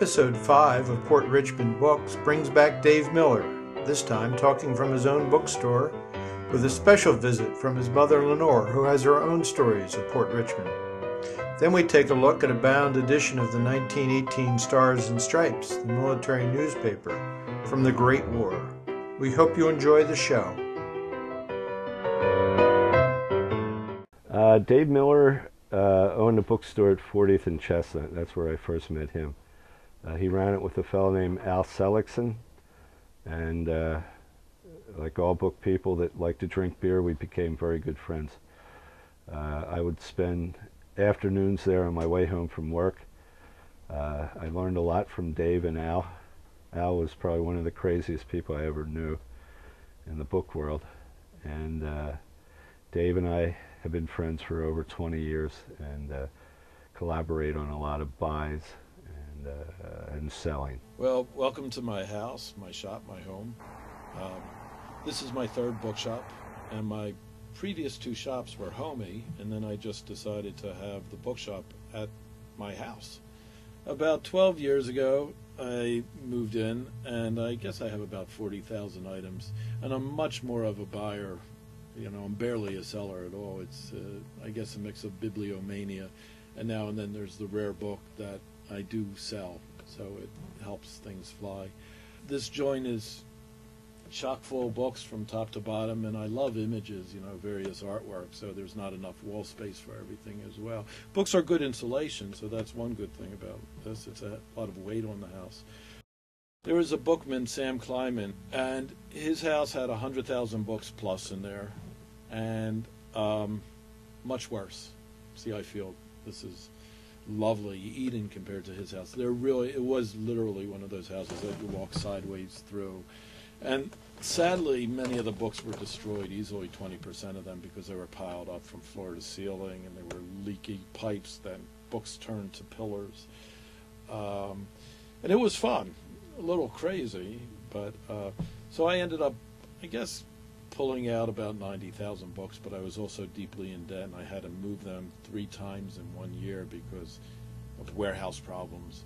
Episode 5 of Port Richmond Books brings back Dave Miller, this time talking from his own bookstore, with a special visit from his mother Lenore, who has her own stories of Port Richmond. Then we take a look at a bound edition of the 1918 Stars and Stripes, the military newspaper from the Great War. We hope you enjoy the show. Dave Miller owned a bookstore at 40th and Chestnut. That's where I first met him. He ran it with a fellow named Al Seligson, and like all book people that like to drink beer, we became very good friends. I would spend afternoons there on my way home from work. I learned a lot from Dave and Al. Al was probably one of the craziest people I ever knew in the book world, and Dave and I have been friends for over 20 years and collaborate on a lot of buys and selling. Well, welcome to my house, my shop, my home. This is my third bookshop, and my previous two shops were homey, and then I just decided to have the bookshop at my house. About 12 years ago, I moved in, and I guess I have about 40,000 items, and I'm much more of a buyer. You know, I'm barely a seller at all. It's, I guess, a mix of bibliomania, and now and then there's the rare book that I do sell, so it helps things fly. This joint is chock full of books from top to bottom, and I love images, you know, various artwork, so there's not enough wall space for everything as well. Books are good insulation, so that's one good thing about this. It's a lot of weight on the house. There was a bookman, Sam Kleiman, and his house had 100,000 books plus in there, and much worse. See, I feel this is lovely Eden compared to his house. It was literally one of those houses that you walk sideways through. And sadly, many of the books were destroyed, easily 20% of them, because they were piled up from floor to ceiling, and there were leaky pipes, then books turned to pillars. And it was fun, a little crazy, but so I ended up, I guess, pulling out about 90,000 books, but I was also deeply in debt, and I had to move them 3 times in 1 year because of warehouse problems.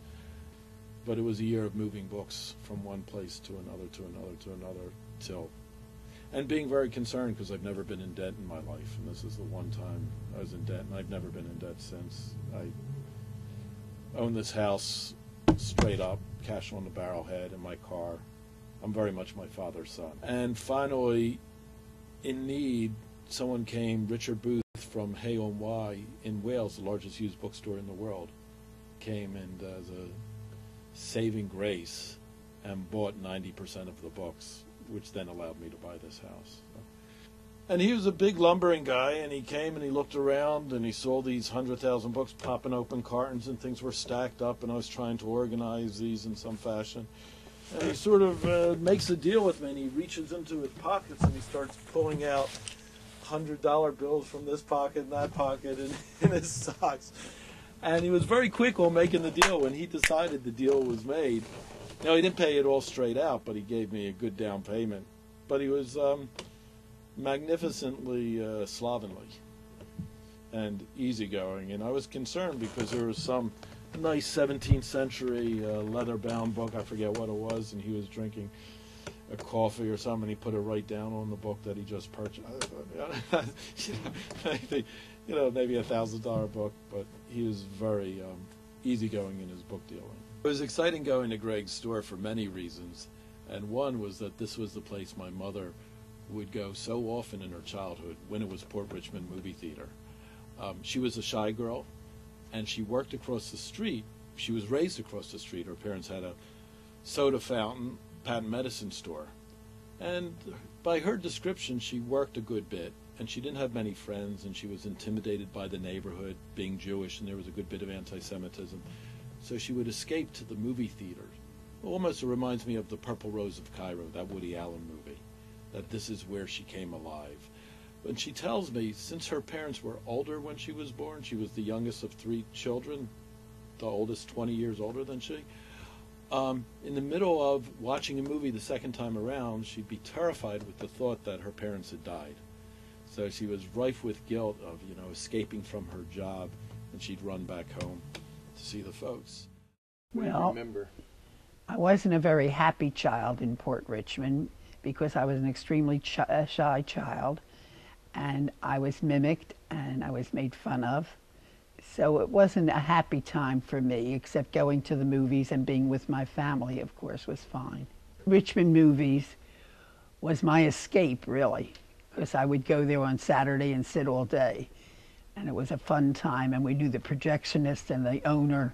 But it was a year of moving books from one place to another, to another, to another, and being very concerned because I've never been in debt in my life, and this is the one time I was in debt, and I've never been in debt since. I own this house straight up, cash on the barrelhead, in my car. I'm very much my father's son. And finally, in need, someone came, Richard Booth from Hay-on-Wye in Wales, the largest used bookstore in the world, came and as a saving grace and bought 90% of the books, which then allowed me to buy this house. And he was a big lumbering guy, and he came and he looked around and he saw these 100,000 books popping open cartons, and things were stacked up, and I was trying to organize these in some fashion. And he sort of makes a deal with me, and he reaches into his pockets and he starts pulling out $100 bills from this pocket and that pocket and in his socks. And he was very quick on making the deal. When he decided the deal was made, he didn't pay it all straight out, but he gave me a good down payment. But he was magnificently slovenly and easygoing, and I was concerned because there was some nice 17th century leather-bound book, I forget what it was, and he was drinking a coffee or something, and he put it right down on the book that he just purchased. Maybe $1,000 book, but he was very easygoing in his book dealing. It was exciting going to Greg's store for many reasons, and one was that this was the place my mother would go so often in her childhood when it was Port Richmond Movie Theater. She was a shy girl, and she worked across the street. She was raised across the street. Her parents had a soda fountain, patent medicine store. And by her description, she worked a good bit, and she didn't have many friends, and she was intimidated by the neighborhood, being Jewish, and there was a good bit of anti-Semitism. So she would escape to the movie theater. Almost reminds me of The Purple Rose of Cairo, that Woody Allen movie, that this is where she came alive. And she tells me, since her parents were older when she was born, she was the youngest of 3 children, the oldest 20 years older than she. In the middle of watching a movie the second time around, she'd be terrified with the thought that her parents had died. So she was rife with guilt of, escaping from her job, and she'd run back home to see the folks. Well, remember? I wasn't a very happy child in Port Richmond because I was an extremely shy child, and I was mimicked and I was made fun of. So it wasn't a happy time for me, except going to the movies and being with my family, of course, was fine. Richmond movies was my escape, really, because I would go there on Saturday and sit all day. And it was a fun time, and we knew the projectionist and the owner,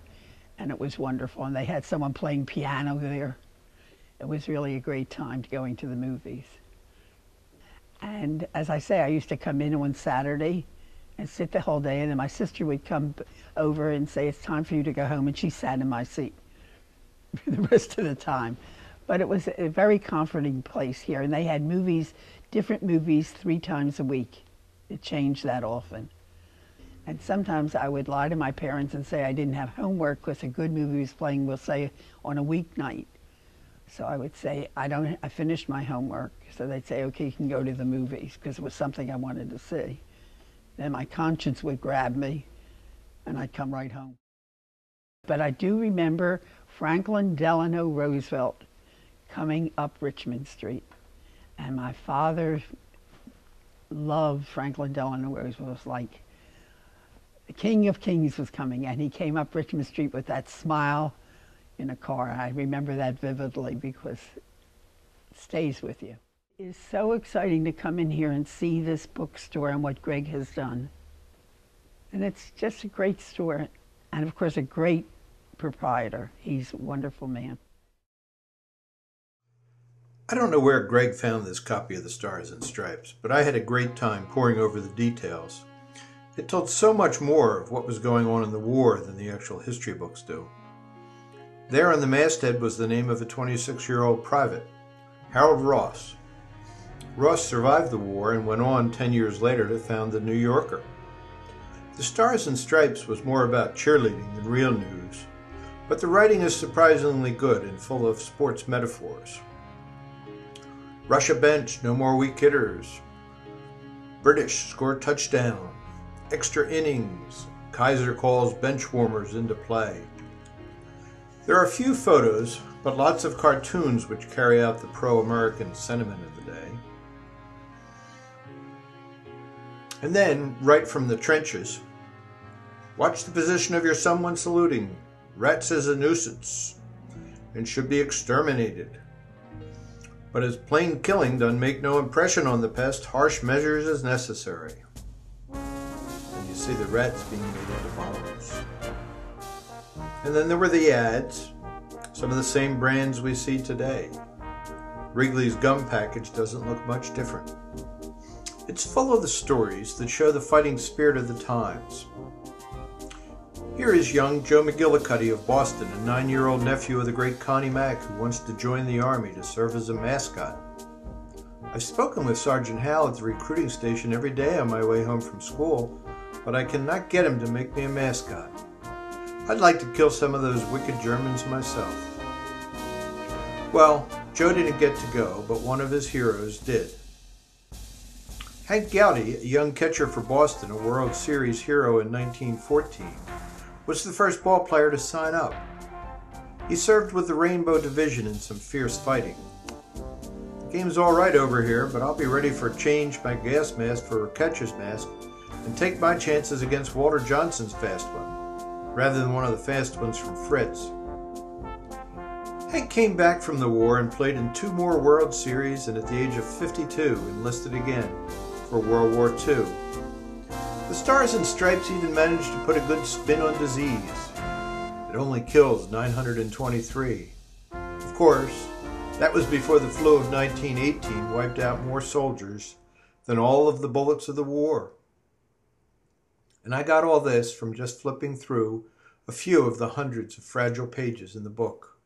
and it was wonderful. And they had someone playing piano there. It was really a great time going to the movies. And as I say, I used to come in on Saturday and sit the whole day, and then my sister would come over and say, "It's time for you to go home," and she sat in my seat for the rest of the time. But it was a very comforting place here, and they had movies, different movies 3 times a week. It changed that often. And sometimes I would lie to my parents and say I didn't have homework because a good movie was playing, we'll say, on a weeknight. So I would say, I finished my homework. So they'd say, okay, you can go to the movies, because it was something I wanted to see. Then my conscience would grab me, and I'd come right home. But I do remember Franklin Delano Roosevelt coming up Richmond Street. And my father loved Franklin Delano Roosevelt. It was like the King of Kings was coming, and he came up Richmond Street with that smile in a car. I remember that vividly because it stays with you. It's so exciting to come in here and see this bookstore and what Greg has done. And it's just a great store, and of course a great proprietor. He's a wonderful man. I don't know where Greg found this copy of the Stars and Stripes, but I had a great time poring over the details. It told so much more of what was going on in the war than the actual history books do. There on the masthead was the name of a 26-year-old private, Harold Ross. Ross survived the war and went on 10 years later to found the New Yorker. The Stars and Stripes was more about cheerleading than real news, but the writing is surprisingly good and full of sports metaphors. Russia bench, no more weak hitters. British score touchdown. Extra innings. Kaiser calls bench warmers into play. There are few photos, but lots of cartoons which carry out the pro-American sentiment of the day. And then, right from the trenches, watch the position of your someone saluting. Rats is a nuisance and should be exterminated. But as plain killing doesn't make no impression on the pest, harsh measures is necessary. And you see the rats being made into bombs. And then there were the ads, some of the same brands we see today. Wrigley's gum package doesn't look much different. It's full of the stories that show the fighting spirit of the times. Here is young Joe McGillicuddy of Boston, a 9-year-old nephew of the great Connie Mack who wants to join the Army to serve as a mascot. I've spoken with Sergeant Hal at the recruiting station every day on my way home from school, but I cannot get him to make me a mascot. I'd like to kill some of those wicked Germans myself. Well, Joe didn't get to go, but one of his heroes did. Hank Gowdy, a young catcher for Boston, a World Series hero in 1914, was the first ball player to sign up. He served with the Rainbow Division in some fierce fighting. The game's all right over here, but I'll be ready for change my gas mask for a catcher's mask and take my chances against Walter Johnson's fast one, rather than one of the fast ones from Fritz. Hank came back from the war and played in 2 more World Series, and at the age of 52 enlisted again for World War II. The Stars and Stripes even managed to put a good spin on disease. It only kills 923. Of course, that was before the flu of 1918 wiped out more soldiers than all of the bullets of the war. And I got all this from just flipping through a few of the hundreds of fragile pages in the book.